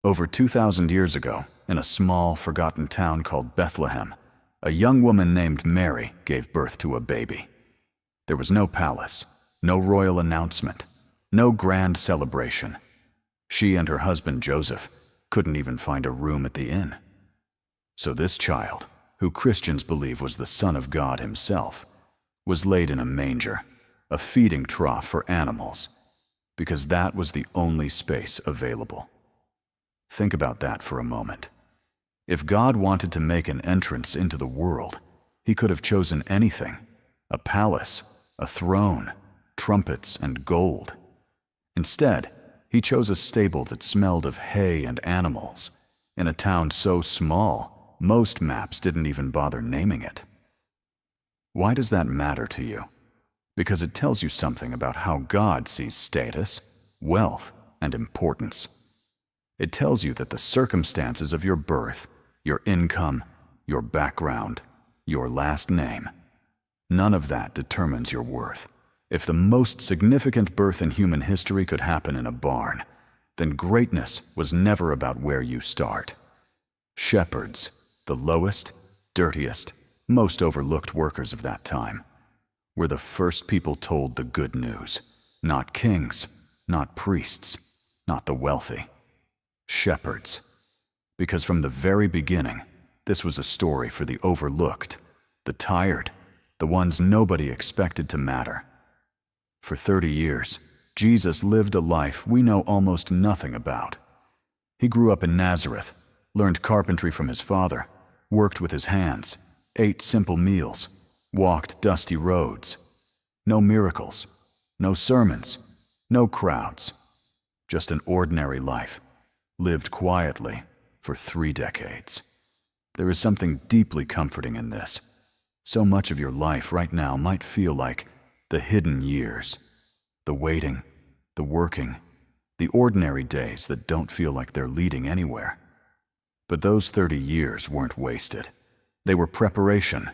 Over 2,000 years ago, in a small, forgotten town called Bethlehem, a young woman named Mary gave birth to a baby. There was no palace, no royal announcement, no grand celebration. She and her husband Joseph couldn't even find a room at the inn. So this child, who Christians believe was the Son of God himself, was laid in a manger, a feeding trough for animals, because that was the only space available. Think about that for a moment. If God wanted to make an entrance into the world, he could have chosen anything: a palace, a throne, trumpets, and gold. Instead, he chose a stable that smelled of hay and animals, in a town so small, most maps didn't even bother naming it. Why does that matter to you? Because it tells you something about how God sees status, wealth, and importance. It tells you that the circumstances of your birth, your income, your background, your last name, none of that determines your worth. If the most significant birth in human history could happen in a barn, then greatness was never about where you start. Shepherds, the lowest, dirtiest, most overlooked workers of that time, were the first people told the good news. Not kings, not priests, not the wealthy. Shepherds. Because from the very beginning, this was a story for the overlooked, the tired, the ones nobody expected to matter. For 30 years, Jesus lived a life we know almost nothing about. He grew up in Nazareth, learned carpentry from his father, worked with his hands, ate simple meals, walked dusty roads. No miracles, no sermons, no crowds. Just an ordinary life, lived quietly for 3 decades. There is something deeply comforting in this. So much of your life right now might feel like the hidden years, the waiting, the working, the ordinary days that don't feel like they're leading anywhere. But those 30 years weren't wasted. They were preparation.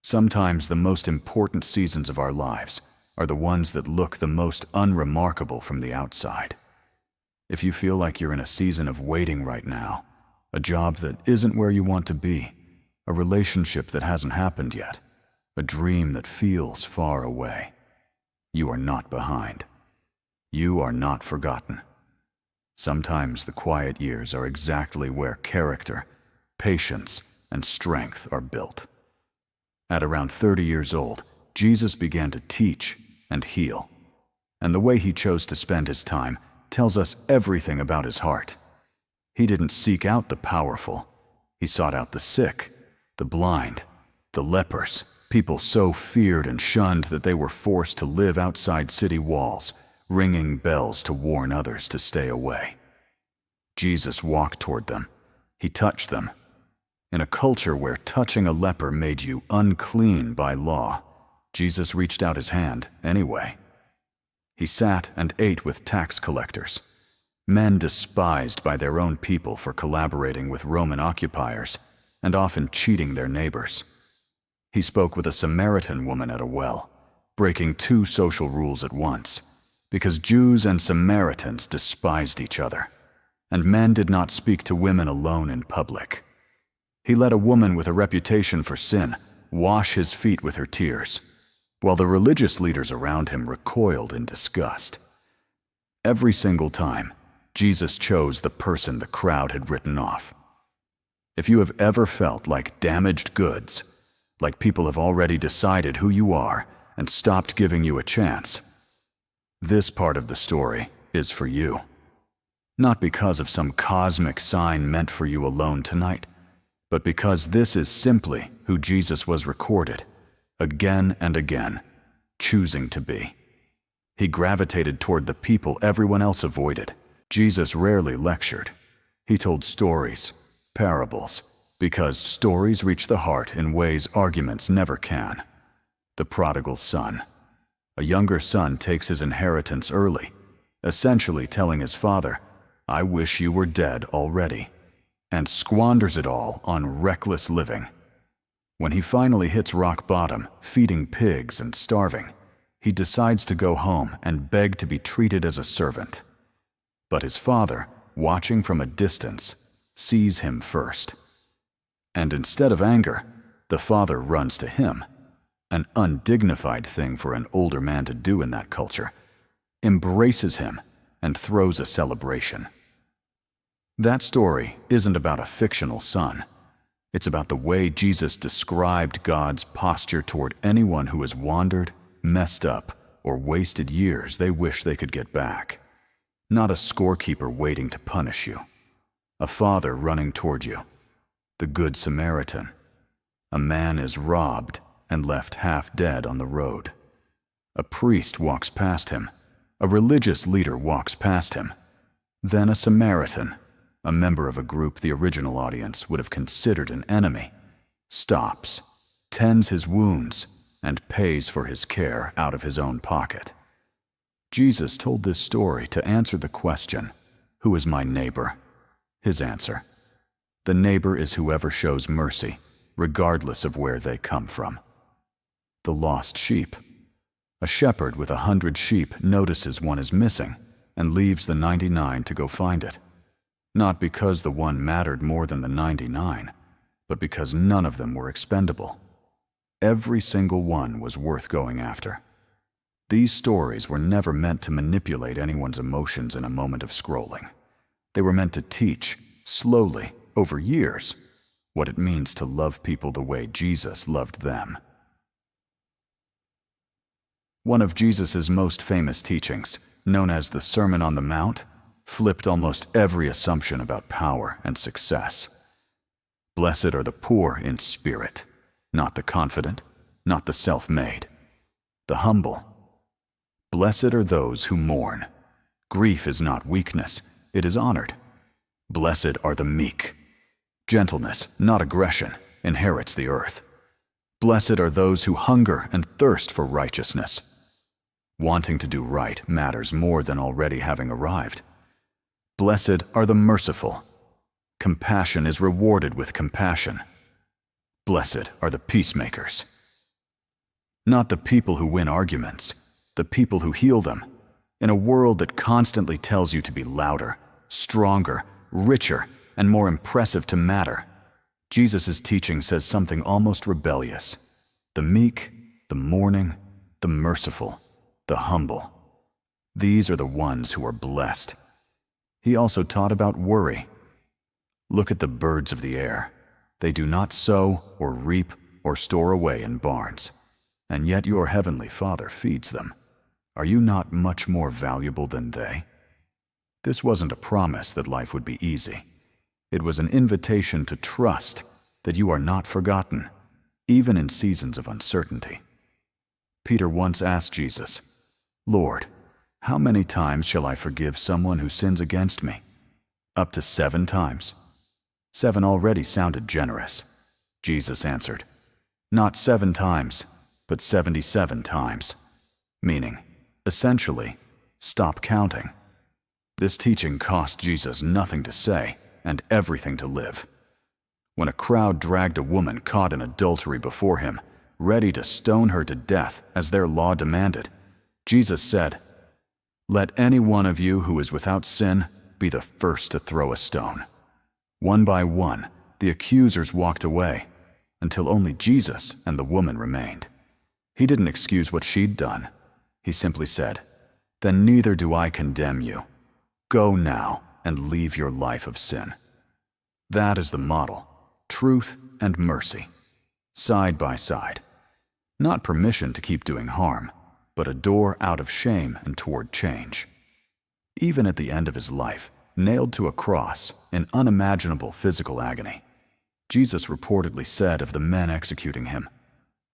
Sometimes the most important seasons of our lives are the ones that look the most unremarkable from the outside. If you feel like you're in a season of waiting right now, a job that isn't where you want to be, a relationship that hasn't happened yet, a dream that feels far away, you are not behind. You are not forgotten. Sometimes the quiet years are exactly where character, patience, and strength are built. At around 30 years old, Jesus began to teach and heal, and the way he chose to spend his time tells us everything about his heart. He didn't seek out the powerful. He sought out the sick, the blind, the lepers, people so feared and shunned that they were forced to live outside city walls, ringing bells to warn others to stay away. Jesus walked toward them. He touched them. In a culture where touching a leper made you unclean by law, Jesus reached out his hand anyway. He sat and ate with tax collectors, men despised by their own people for collaborating with Roman occupiers and often cheating their neighbors. He spoke with a Samaritan woman at a well, breaking 2 social rules at once, because Jews and Samaritans despised each other, and men did not speak to women alone in public. He let a woman with a reputation for sin wash his feet with her tears, while the religious leaders around him recoiled in disgust. Every single time, Jesus chose the person the crowd had written off. If you have ever felt like damaged goods, like people have already decided who you are and stopped giving you a chance, this part of the story is for you. Not because of some cosmic sign meant for you alone tonight, but because this is simply who Jesus was recorded, again and again, choosing to be. He gravitated toward the people everyone else avoided. Jesus rarely lectured. He told stories, parables, because stories reach the heart in ways arguments never can. The prodigal son. A younger son takes his inheritance early, essentially telling his father, "I wish you were dead already," and squanders it all on reckless living. When he finally hits rock bottom, feeding pigs and starving, he decides to go home and beg to be treated as a servant. But his father, watching from a distance, sees him first. And instead of anger, the father runs to him, an undignified thing for an older man to do in that culture, embraces him, and throws a celebration. That story isn't about a fictional son. It's about the way Jesus described God's posture toward anyone who has wandered, messed up, or wasted years they wish they could get back. Not a scorekeeper waiting to punish you. A father running toward you. The Good Samaritan. A man is robbed and left half dead on the road. A priest walks past him. A religious leader walks past him. Then a Samaritan, a member of a group the original audience would have considered an enemy, stops, tends his wounds, and pays for his care out of his own pocket. Jesus told this story to answer the question, "Who is my neighbor?" His answer, "The neighbor is whoever shows mercy, regardless of where they come from." The lost sheep. A shepherd with 100 sheep notices one is missing and leaves the 99 to go find it. Not because the one mattered more than the 99, but because none of them were expendable. Every single one was worth going after. These stories were never meant to manipulate anyone's emotions in a moment of scrolling. They were meant to teach, slowly, over years, what it means to love people the way Jesus loved them. One of Jesus' most famous teachings, known as the Sermon on the Mount, flipped almost every assumption about power and success. Blessed are the poor in spirit, not the confident, not the self-made, the humble. Blessed are those who mourn. Grief is not weakness, it is honored. Blessed are the meek. Gentleness, not aggression, inherits the earth. Blessed are those who hunger and thirst for righteousness. Wanting to do right matters more than already having arrived. Blessed are the merciful. Compassion is rewarded with compassion. Blessed are the peacemakers. Not the people who win arguments, the people who heal them. In a world that constantly tells you to be louder, stronger, richer, and more impressive to matter, Jesus' teaching says something almost rebellious. The meek, the mourning, the merciful, the humble. These are the ones who are blessed. He also taught about worry. Look at the birds of the air. They do not sow or reap or store away in barns, and yet your heavenly Father feeds them. Are you not much more valuable than they? This wasn't a promise that life would be easy. It was an invitation to trust that you are not forgotten, even in seasons of uncertainty. Peter once asked Jesus, "Lord, how many times shall I forgive someone who sins against me? Up to 7 times?" 7 already sounded generous. Jesus answered, "Not 7 times, but 77 times." Meaning, essentially, stop counting. This teaching cost Jesus nothing to say and everything to live. When a crowd dragged a woman caught in adultery before him, ready to stone her to death as their law demanded, Jesus said, "Let any one of you who is without sin be the first to throw a stone." One by one, the accusers walked away, until only Jesus and the woman remained. He didn't excuse what she'd done. He simply said, "Then neither do I condemn you. Go now and leave your life of sin." That is the model, truth and mercy, side by side. Not permission to keep doing harm, but a door out of shame and toward change. Even at the end of his life, nailed to a cross in unimaginable physical agony, Jesus reportedly said of the men executing him,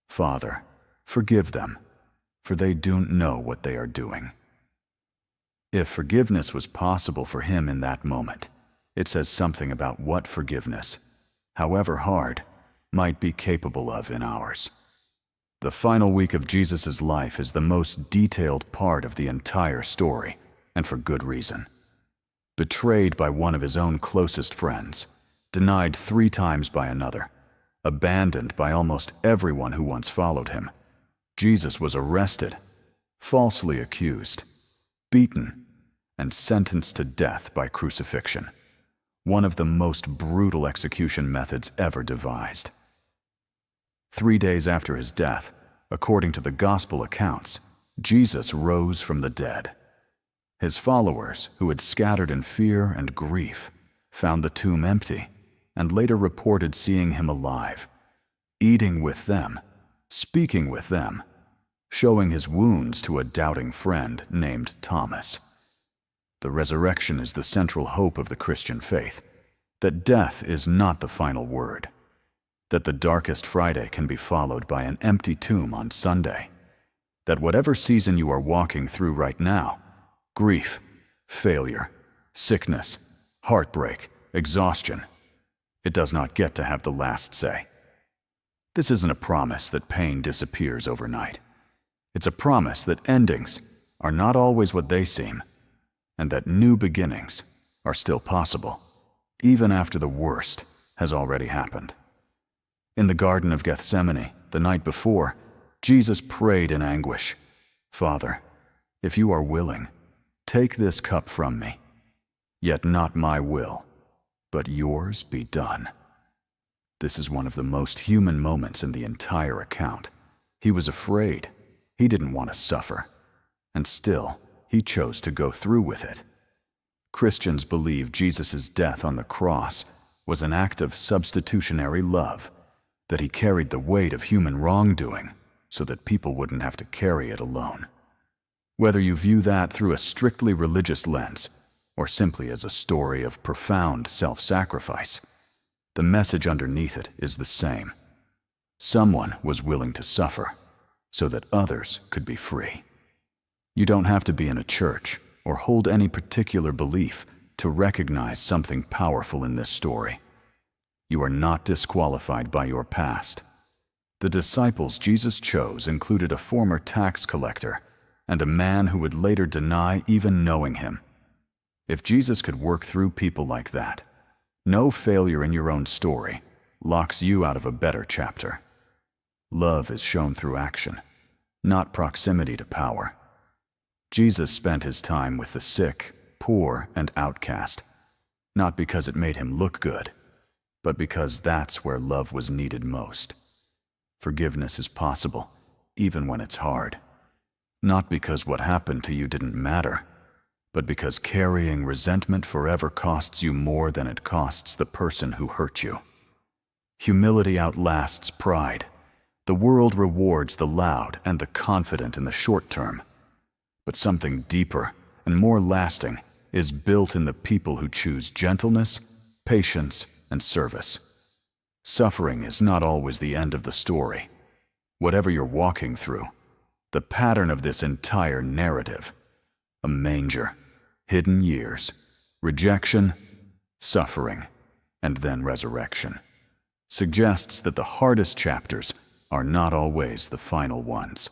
"Father, forgive them, for they don't know what they are doing." If forgiveness was possible for him in that moment, it says something about what forgiveness, however hard, might be capable of in ours. The final week of Jesus' life is the most detailed part of the entire story, and for good reason. Betrayed by one of his own closest friends, denied 3 times by another, abandoned by almost everyone who once followed him, Jesus was arrested, falsely accused, beaten, and sentenced to death by crucifixion, one of the most brutal execution methods ever devised. 3 days after his death, according to the gospel accounts, Jesus rose from the dead. His followers, who had scattered in fear and grief, found the tomb empty and later reported seeing him alive, eating with them, speaking with them, showing his wounds to a doubting friend named Thomas. The resurrection is the central hope of the Christian faith, that death is not the final word, that the darkest Friday can be followed by an empty tomb on Sunday, that whatever season you are walking through right now, grief, failure, sickness, heartbreak, exhaustion, it does not get to have the last say. This isn't a promise that pain disappears overnight. It's a promise that endings are not always what they seem, and that new beginnings are still possible, even after the worst has already happened. In the Garden of Gethsemane, the night before, Jesus prayed in anguish, "Father, if you are willing, take this cup from me. Yet not my will, but yours be done." This is one of the most human moments in the entire account. He was afraid. He didn't want to suffer. And still, he chose to go through with it. Christians believe Jesus' death on the cross was an act of substitutionary love, that he carried the weight of human wrongdoing so that people wouldn't have to carry it alone. Whether you view that through a strictly religious lens or simply as a story of profound self-sacrifice, the message underneath it is the same. Someone was willing to suffer so that others could be free. You don't have to be in a church or hold any particular belief to recognize something powerful in this story. You are not disqualified by your past. The disciples Jesus chose included a former tax collector and a man who would later deny even knowing him. If Jesus could work through people like that, no failure in your own story locks you out of a better chapter. Love is shown through action, not proximity to power. Jesus spent his time with the sick, poor, and outcast, not because it made him look good, but because that's where love was needed most. Forgiveness is possible, even when it's hard. Not because what happened to you didn't matter, but because carrying resentment forever costs you more than it costs the person who hurt you. Humility outlasts pride. The world rewards the loud and the confident in the short term. But something deeper and more lasting is built in the people who choose gentleness, patience, and service. Suffering is not always the end of the story. Whatever you're walking through, the pattern of this entire narrative, a manger, hidden years, rejection, suffering, and then resurrection, suggests that the hardest chapters are not always the final ones.